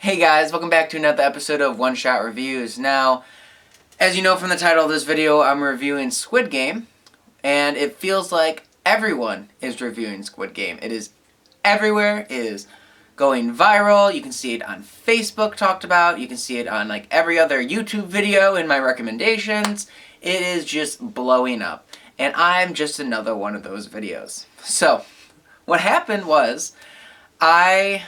Hey guys, welcome back to another episode of One Shot Reviews. Now, as you know from the title of this video, I'm reviewing Squid Game, and it feels like everyone is reviewing Squid Game. It is everywhere, it is going viral, you can see it on Facebook talked about, you can see it on like every other YouTube video in my recommendations. It is just blowing up, and I'm just another one of those videos. So, what happened was, I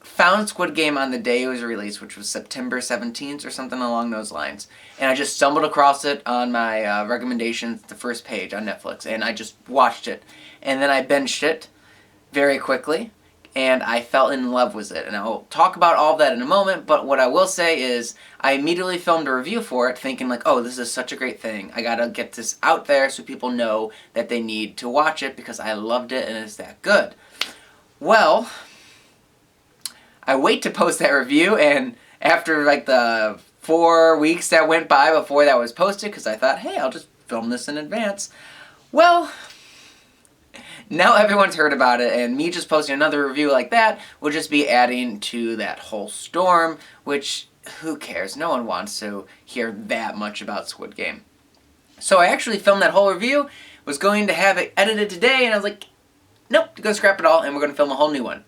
found Squid Game on the day it was released, which was September 17th or something along those lines. And I just stumbled across it on my recommendations, the first page on Netflix, and I just watched it. And then I binged it very quickly, and I fell in love with it. And I'll talk about all of that in a moment, but what I will say is I immediately filmed a review for it thinking like, oh, this is such a great thing. I gotta get this out there so people know that they need to watch it because I loved it and it's that good. Well, I wait to post that review, and after like the 4 weeks that went by before that was posted, because I thought, hey, I'll just film this in advance. Well, now everyone's heard about it, and me just posting another review like that will just be adding to that whole storm, which, who cares? No one wants to hear that much about Squid Game. So I actually filmed that whole review, was going to have it edited today, and I was like, nope, I'm going to scrap it all, and we're going to film a whole new one.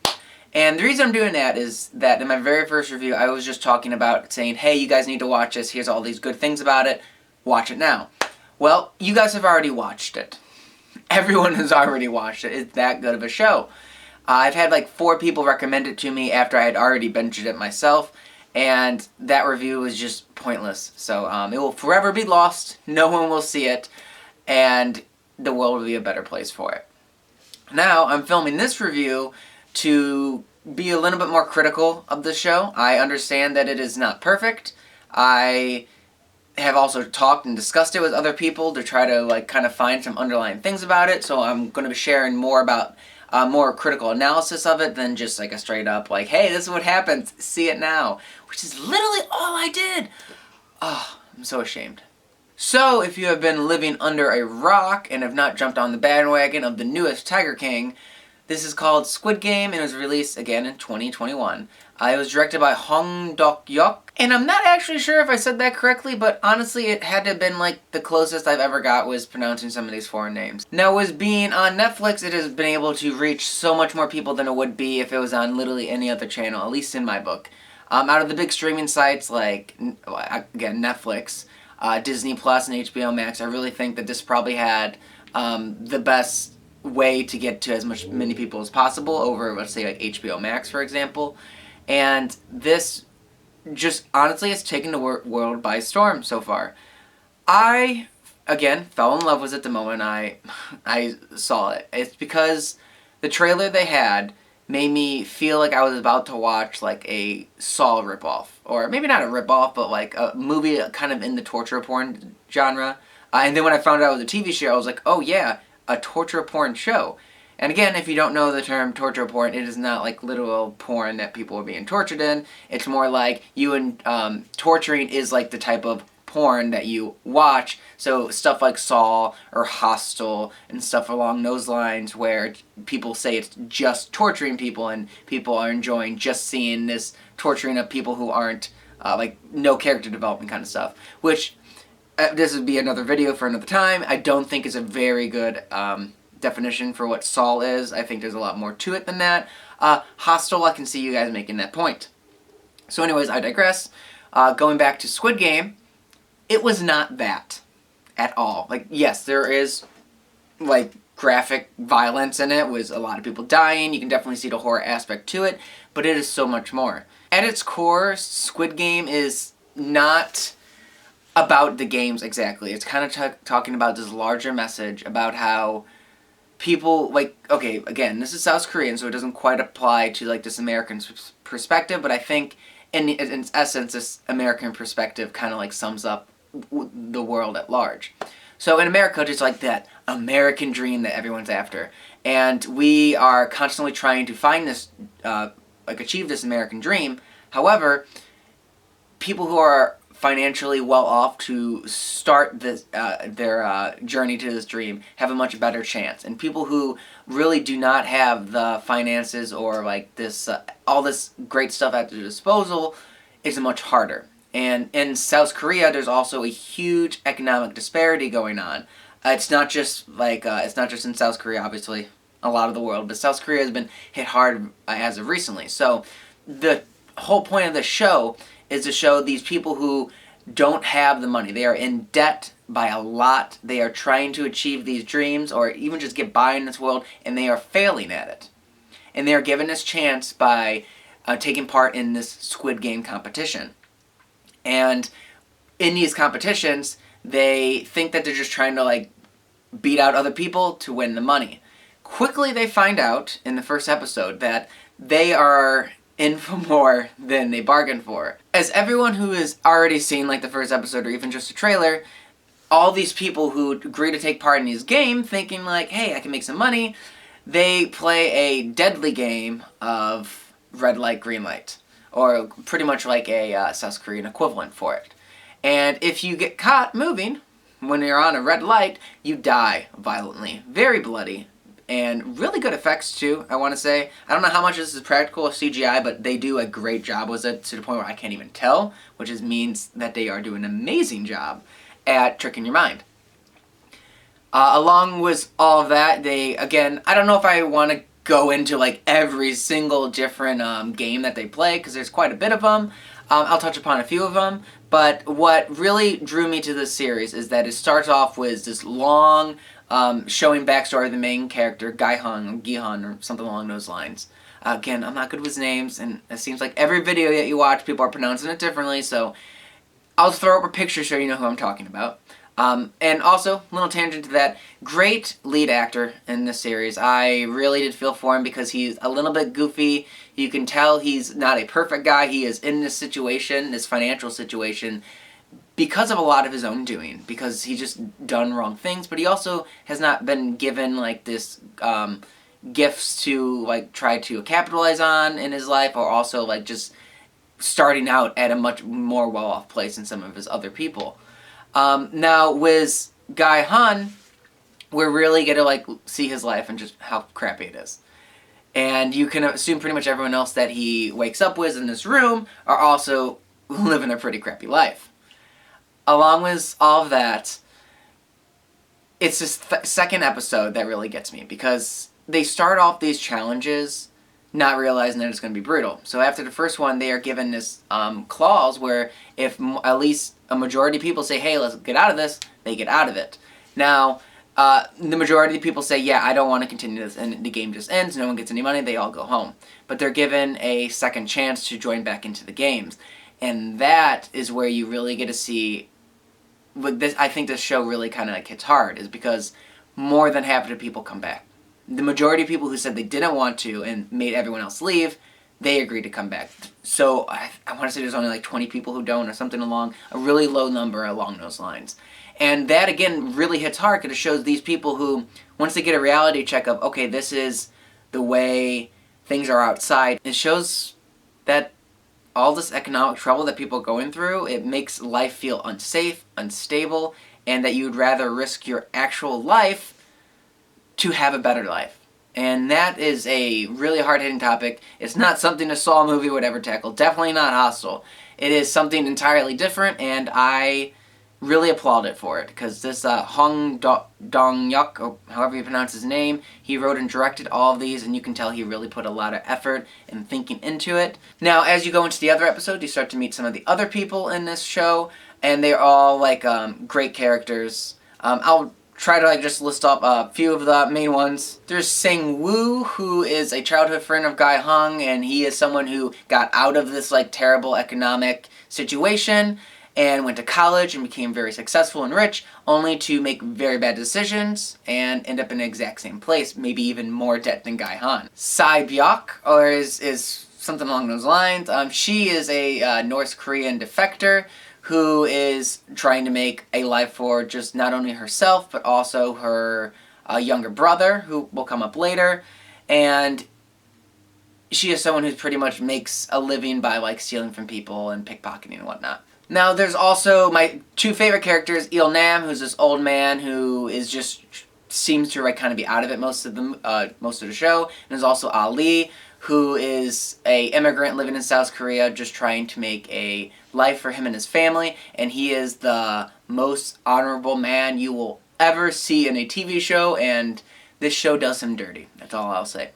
And the reason I'm doing that is that in my very first review, I was just talking about saying, hey, you guys need to watch this. Here's all these good things about it. Watch it now. Well, you guys have already watched it. Everyone has already watched it. It's that good of a show. I've had like 4 people recommend it to me after I had already binged it myself. And that review was just pointless. So it will forever be lost. No one will see it. And the world will be a better place for it. Now, I'm filming this review to be a little bit more critical of the show. I understand that it is not perfect. I have also talked and discussed it with other people to try to like kind of find some underlying things about it, so I'm going to be sharing more about more critical analysis of it than just like a straight up like, hey, this is what happens, see it now, which is literally all I did. Oh, I'm so ashamed. So, if you have been living under a rock and have not jumped on the bandwagon of the newest Tiger King, this is called Squid Game, and it was released again in 2021. It was directed by Hwang Dong-hyuk, and I'm not actually sure if I said that correctly, but honestly it had to have been like the closest I've ever got was pronouncing some of these foreign names. Now, as being on Netflix, it has been able to reach so much more people than it would be if it was on literally any other channel, at least in my book. Out of the big streaming sites like, again, Netflix, Disney Plus, and HBO Max, I really think that this probably had the best way to get to as many people as possible over, let's say, like HBO Max, for example. And this just honestly has taken the world by storm so far. I, again, fell in love with it the moment I saw it. It's because the trailer they had made me feel like I was about to watch like a Saw ripoff. Or maybe not a ripoff, but like a movie kind of in the torture porn genre. And then when I found out it was a TV show, I was like, oh yeah, a torture porn show. And again, if you don't know the term torture porn, it is not like literal porn that people are being tortured in. It's more like torturing is like the type of porn that you watch. So stuff like Saw or Hostel and stuff along those lines where people say it's just torturing people and people are enjoying just seeing this torturing of people who aren't like no character development kind of stuff. Which this would be another video for another time. I don't think it's a very good definition for what Saul is. I think there's a lot more to it than that. Hostel, I can see you guys making that point. So anyways, I digress. Going back to Squid Game, it was not that at all. Like, yes, there is like graphic violence in it with a lot of people dying. You can definitely see the horror aspect to it, but it is so much more. At its core, Squid Game is not about the games exactly. It's kind of talking about this larger message about how people, like, okay, again, this is South Korean, so it doesn't quite apply to like this American perspective, but I think in essence this American perspective kind of like sums up the world at large. So in America, there's like that American dream that everyone's after, and we are constantly trying to find this, like achieve this American dream. However, people who are financially well off to start this, their journey to this dream have a much better chance. And people who really do not have the finances or like this, all this great stuff at their disposal is much harder. And in South Korea, there's also a huge economic disparity going on. It's not just like, it's not just in South Korea, obviously, a lot of the world, but South Korea has been hit hard as of recently. So the whole point of the show is to show these people who don't have the money. They are in debt by a lot. They are trying to achieve these dreams or even just get by in this world, and they are failing at it. And they are given this chance by taking part in this Squid Game competition. And in these competitions, they think that they're just trying to like beat out other people to win the money. Quickly they find out in the first episode that they are in for more than they bargained for. As everyone who has already seen like the first episode or even just a trailer, all these people who agree to take part in this game thinking like, hey, I can make some money, they play a deadly game of red light, green light. Or pretty much like a South Korean equivalent for it. And if you get caught moving when you're on a red light, you die violently. Very bloody. And really good effects too, I want to say. I don't know how much this is practical or CGI, but they do a great job with it to the point where I can't even tell, which means that they are doing an amazing job at tricking your mind. Along with all of that, they, again, I don't know if I want to go into like every single different game that they play, because there's quite a bit of them. I'll touch upon a few of them, but what really drew me to this series is that it starts off with this long showing backstory of the main character, Gi-hun or Gi-hun or something along those lines. Again, I'm not good with names, and it seems like every video that you watch, people are pronouncing it differently, so I'll throw up a picture so you know who I'm talking about. And also, little tangent to that, great lead actor in this series. I really did feel for him because he's a little bit goofy. You can tell he's not a perfect guy. He is in this situation, this financial situation, because of a lot of his own doing. Because he's just done wrong things, but he also has not been given like this gifts to like try to capitalize on in his life, or also like just starting out at a much more well-off place than some of his other people. Now, with Gi-hun, we're really going to like see his life and just how crappy it is. And you can assume pretty much everyone else that he wakes up with in this room are also living a pretty crappy life. Along with all of that, it's this second episode that really gets me, because they start off these challenges not realizing that it's going to be brutal. So after the first one, they are given this clause where if at least a majority of people say, hey, let's get out of this, they get out of it. Now, the majority of the people say, yeah, I don't want to continue this, and the game just ends, no one gets any money, they all go home. But they're given a second chance to join back into the games. And that is where you really get to see, this, I think this show really kind of like hits hard, is because more than half of the people come back. The majority of people who said they didn't want to and made everyone else leave, they agreed to come back. So I want to say there's only like 20 people who don't, or something along, a really low number along those lines. And that, again, really hits hard because it shows these people who, once they get a reality check of, okay, this is the way things are outside, it shows that all this economic trouble that people are going through, it makes life feel unsafe, unstable, and that you'd rather risk your actual life to have a better life. And that is a really hard-hitting topic. It's not something a Saw movie would ever tackle. Definitely not Hostel. It is something entirely different, and I really applaud it for it, because this Hwang Dong-hyuk, or however you pronounce his name, he wrote and directed all of these, and you can tell he really put a lot of effort and thinking into it. Now, as you go into the other episode, you start to meet some of the other people in this show, and they're all like great characters. I'll try to like just list off a few of the main ones. There's Sang-woo, who is a childhood friend of Gi-hun, and he is someone who got out of this like terrible economic situation and went to college and became very successful and rich, only to make very bad decisions and end up in the exact same place, maybe even more debt than Gi-hun. Sae-byuk, or is something along those lines. She is a North Korean defector who is trying to make a life for just not only herself, but also her younger brother, who will come up later. And she is someone who pretty much makes a living by like stealing from people and pickpocketing and whatnot. Now, there's also my two favorite characters, Il Nam, who's this old man who is just seems to kind of be out of it most of the show, and there's also Ali, who is a immigrant living in South Korea, just trying to make a life for him and his family, and he is the most honorable man you will ever see in a TV show, and this show does him dirty. That's all I'll say.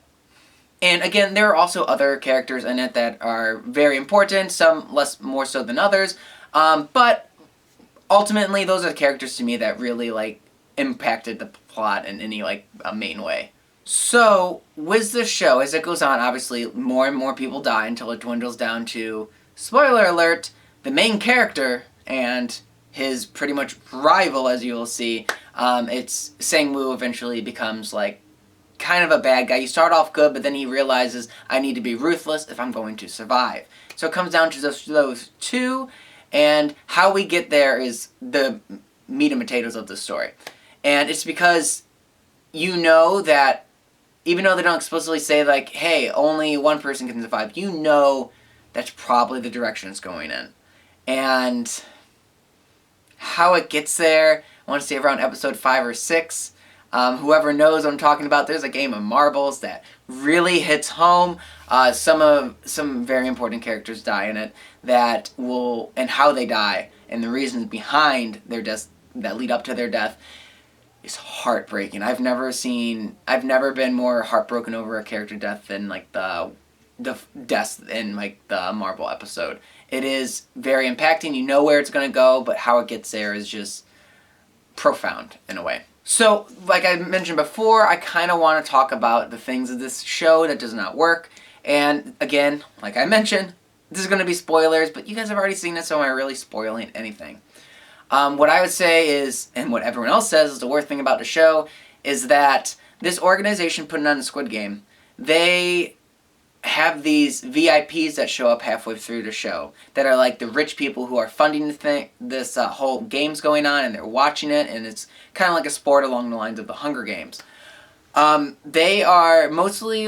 And again, there are also other characters in it that are very important, some more so than others, but ultimately those are the characters to me that really impacted the plot in any a main way. So with this show, as it goes on, obviously more and more people die until it dwindles down to, spoiler alert, the main character and his pretty much rival, as you will see. It's Sang-woo eventually becomes kind of a bad guy. You start off good, but then he realizes, I need to be ruthless if I'm going to survive. So it comes down to those two, and how we get there is the meat and potatoes of the story. And it's because you know that, even though they don't explicitly say hey, only one person can survive, you know that's probably the direction it's going in. And how it gets there, I want to say around episode 5 or 6. Whoever knows what I'm talking about, there's a game of marbles that really hits home. Some very important characters die in it and how they die and the reasons behind their deaths that lead up to their death is heartbreaking. I've never been more heartbroken over a character death than the deaths in the Marvel episode. It is very impacting. You know where it's going to go, but how it gets there is just profound in a way. So, like I mentioned before, I kind of want to talk about the things of this show that does not work. And again, like I mentioned, this is going to be spoilers, but you guys have already seen it, so am I really spoiling anything? What I would say is, and what everyone else says is the worst thing about the show, is that this organization putting on the Squid Game, they have these VIPs that show up halfway through the show that are the rich people who are funding this whole game's going on, and they're watching it, and it's kind of like a sport along the lines of the Hunger Games. They are mostly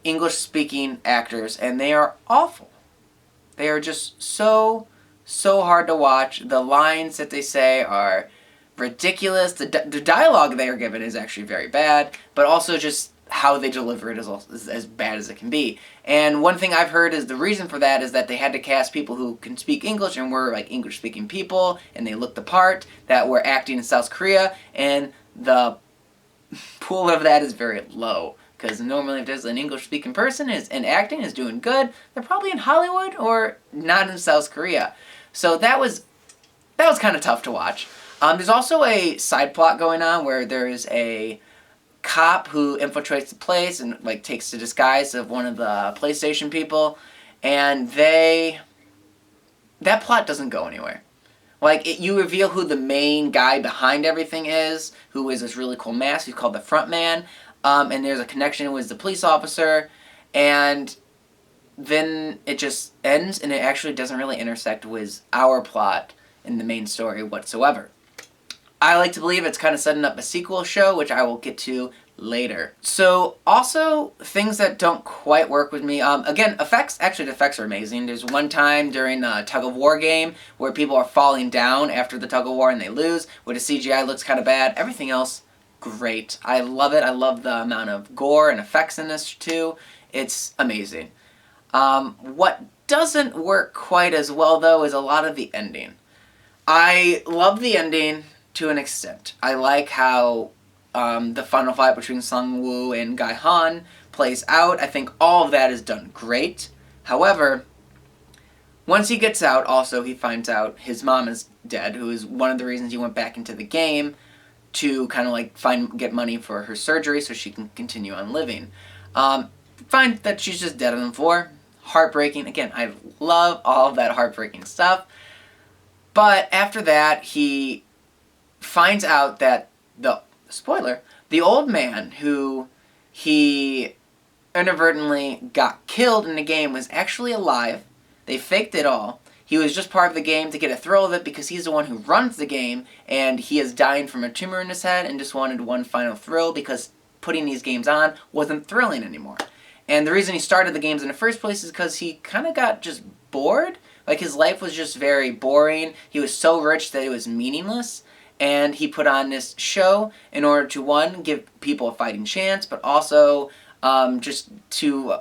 English-speaking actors, and they are awful. They are just so hard to watch. The lines that they say are ridiculous. The dialogue they are given is actually very bad, but also just how they deliver it is as bad as it can be. And one thing I've heard is the reason for that is that they had to cast people who can speak English and were English-speaking people, and they looked the part, that were acting in South Korea, and the pool of that is very low. Because normally if there's an English-speaking person and acting is doing good, they're probably in Hollywood or not in South Korea. So that was kind of tough to watch. There's also a side plot going on where there is a cop who infiltrates the place and takes the disguise of one of the PlayStation people, and that plot doesn't go anywhere. You reveal who the main guy behind everything is, who is this really cool mask, who's called the front man, and there's a connection with the police officer, and then it just ends, and it actually doesn't really intersect with our plot in the main story whatsoever. I like to believe it's kind of setting up a sequel show, which I will get to later. So, also, things that don't quite work with me. Again, effects. Actually, the effects are amazing. There's one time during a tug-of-war game where people are falling down after the tug-of-war and they lose, where the CGI looks kind of bad. Everything else, great. I love it. I love the amount of gore and effects in this, too. It's amazing. What doesn't work quite as well, though, is a lot of the ending. I love the ending to an extent. I like how the final fight between Sang-woo and Gai-han plays out. I think all of that is done great. However, once he gets out, also he finds out his mom is dead, who is one of the reasons he went back into the game to kind of get money for her surgery so she can continue on living. Find that she's just dead on the floor. Heartbreaking. Again, I love all of that heartbreaking stuff. But after that, he finds out that the old man who he inadvertently got killed in the game was actually alive. They faked it all. He was just part of the game to get a thrill of it because he's the one who runs the game, and he is dying from a tumor in his head and just wanted one final thrill because putting these games on wasn't thrilling anymore. And the reason he started the games in the first place is because he kind of got just bored Like, his life was just very boring. He was so rich that it was meaningless. And he put on this show in order to, one, give people a fighting chance, but also just to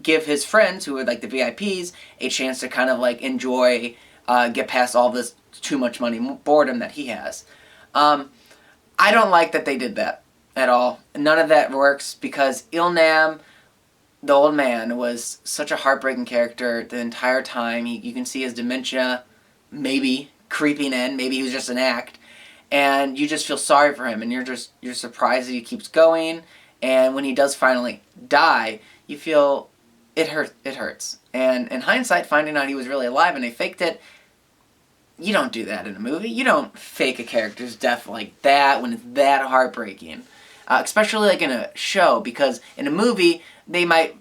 give his friends, who were like the VIPs, a chance to kind of like enjoy, get past all this too much money boredom that he has. I don't like that they did that at all. None of that works because Il-nam, the old man, was such a heartbreaking character the entire time. You can see his dementia maybe creeping in. Maybe he was just an act. And you just feel sorry for him, and you're surprised that he keeps going. And when he does finally die, you feel it hurts. And in hindsight, finding out he was really alive and they faked it, you don't do that in a movie. You don't fake a character's death like that when it's that heartbreaking. Especially like in a show, because in a movie, they might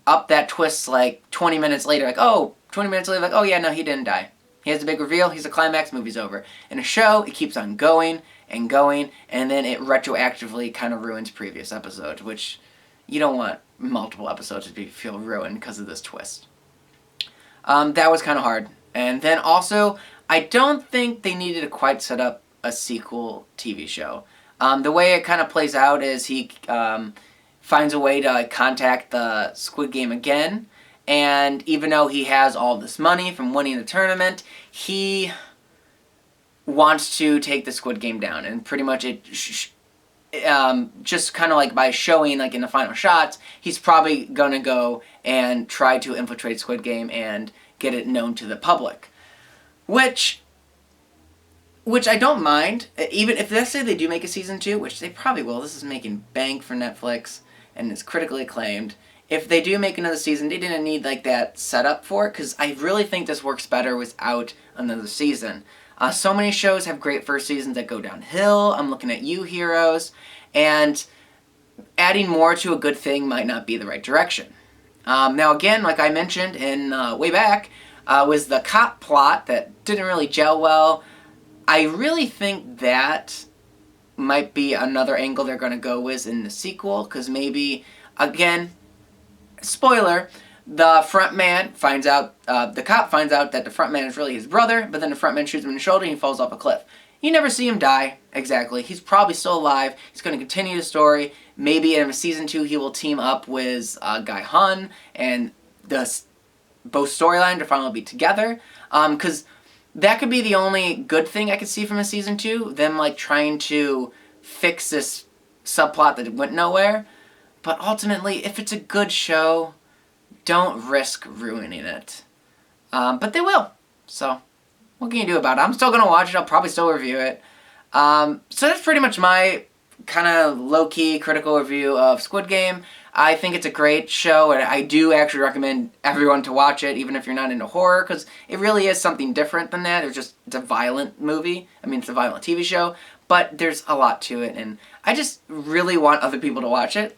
up that twist like 20 minutes later, like, oh, 20 minutes later, like, oh yeah, no, he didn't die. He has a big reveal, he's a climax, movie's over. In a show, it keeps on going and going, and then it retroactively kind of ruins previous episodes, which you don't want multiple episodes to feel ruined because of this twist. That was kind of hard. And then also, I don't think they needed to quite set up a sequel TV show. The way it kind of plays out is he finds a way to contact the Squid Game again, and even though he has all this money from winning the tournament, he wants to take the Squid Game down. And pretty much it just kind of like by showing like in the final shots, he's probably going to go and try to infiltrate Squid Game and get it known to the public. Which I don't mind. Even if, let's say they do make a season 2, which they probably will. This is making bank for Netflix and is critically acclaimed. If they do make another season, they didn't need like that setup for it, because I really think this works better without another season. So many shows have great first seasons that go downhill. I'm looking at you, heroes, and adding more to a good thing might not be the right direction. Now again, like I mentioned in way back, was the cop plot that didn't really gel well. I really think that might be another angle they're going to go with in the sequel, because maybe, again, spoiler, the front man finds out, the cop finds out that the front man is really his brother, but then the front man shoots him in the shoulder and he falls off a cliff. You never see him die, exactly. He's probably still alive. He's going to continue the story. Maybe in season 2 he will team up with Guy Hun, and both storylines to finally be together. Because that could be the only good thing I could see from a season 2, them like trying to fix this subplot that went nowhere. But ultimately, if it's a good show, don't risk ruining it. But they will. So, what can you do about it? I'm still going to watch it. I'll probably still review it. So that's pretty much my kind of low-key critical review of Squid Game. I think it's a great show, and I do actually recommend everyone to watch it, even if you're not into horror, because it really is something different than that. It's a violent movie. I mean, it's a violent TV show, but there's a lot to it, and I just really want other people to watch it.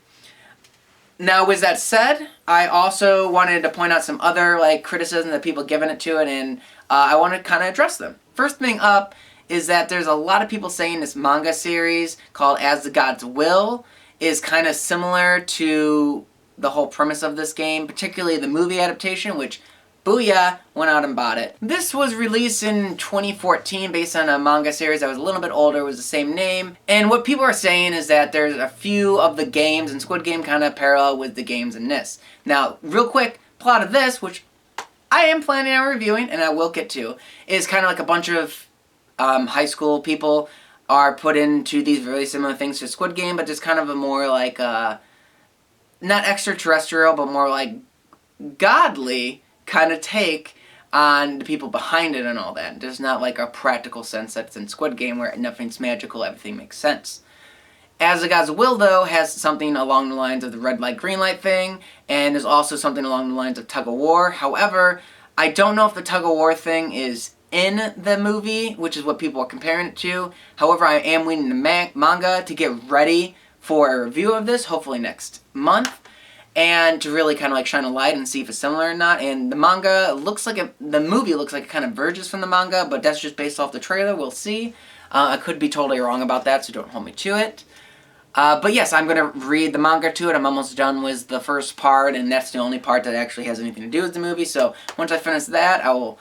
Now, with that said, I also wanted to point out some other criticism that people given it to it, and I want to kind of address them. First thing up is that there's a lot of people saying this manga series called As the Gods Will is kind of similar to the whole premise of this game, particularly the movie adaptation, which, booyah, went out and bought it. This was released in 2014 based on a manga series that was a little bit older, it was the same name. And what people are saying is that there's a few of the games in Squid Game kind of parallel with the games in this. Now, real quick, plot of this, which I am planning on reviewing, and I will get to, is kind of like a bunch of high school people are put into these really similar things to Squid Game, but just kind of a more like, not extraterrestrial, but more like godly kind of take on the people behind it and all that. There's not like a practical sense that's in Squid Game where nothing's magical, everything makes sense. As the Gods Will, though, has something along the lines of the red light, green light thing, and there's also something along the lines of tug of war. However, I don't know if the tug of war thing is in the movie, which is what people are comparing it to. However, I am reading the manga to get ready for a review of this, hopefully next month, and to really kind of like shine a light and see if it's similar or not. And the manga looks like the movie looks like it kind of verges from the manga, but that's just based off the trailer. We'll see. I could be totally wrong about that, so don't hold me to it. But yes, I'm going to read the manga to it. I'm almost done with the first part, and that's the only part that actually has anything to do with the movie. So once I finish that, I will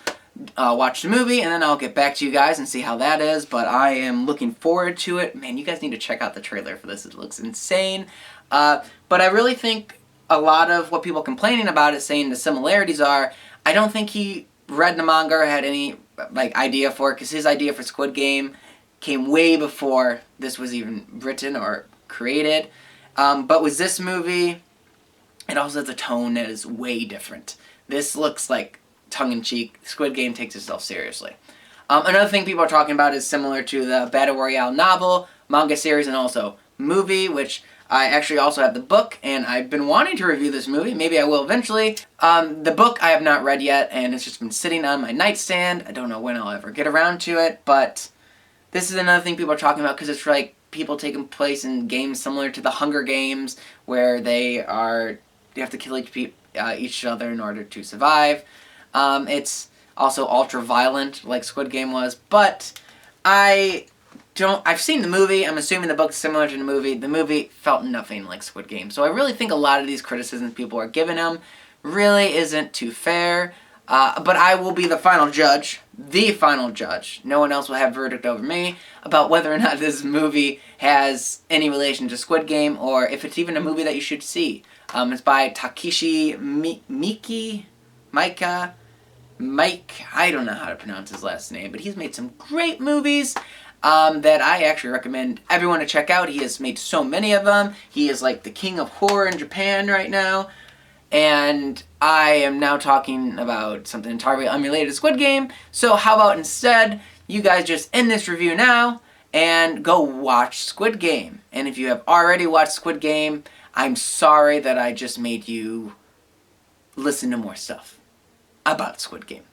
watch the movie, and then I'll get back to you guys and see how that is. But I am looking forward to it. Man, you guys need to check out the trailer for this. It looks insane. But I really think a lot of what people complaining about it, saying the similarities are, I don't think he read the manga or had any idea for it, because his idea for Squid Game came way before this was even written or created. But with this movie, it also has a tone that is way different. This looks like tongue-in-cheek. Squid Game takes itself seriously. Another thing people are talking about is similar to the Battle Royale novel, manga series, and also movie, which I actually also have the book, and I've been wanting to review this movie. Maybe I will eventually. The book I have not read yet, and it's just been sitting on my nightstand. I don't know when I'll ever get around to it, but this is another thing people are talking about, because it's like people taking place in games similar to the Hunger Games, where they have to kill each other in order to survive. It's also ultra violent, like Squid Game was, but I've seen the movie. I'm assuming the book's similar to the movie. The movie felt nothing like Squid Game. So I really think a lot of these criticisms people are giving him really isn't too fair. But I will be the final judge. The final judge. No one else will have verdict over me about whether or not this movie has any relation to Squid Game, or if it's even a movie that you should see. It's by Takeshi Mike, I don't know how to pronounce his last name, but he's made some great movies that I actually recommend everyone to check out. He has made so many of them. He is like the king of horror in Japan right now. And I am now talking about something entirely unrelated to Squid Game. So how about instead, you guys just end this review now and go watch Squid Game. And if you have already watched Squid Game, I'm sorry that I just made you listen to more stuff about Squid Game,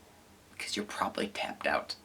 because you're probably tapped out.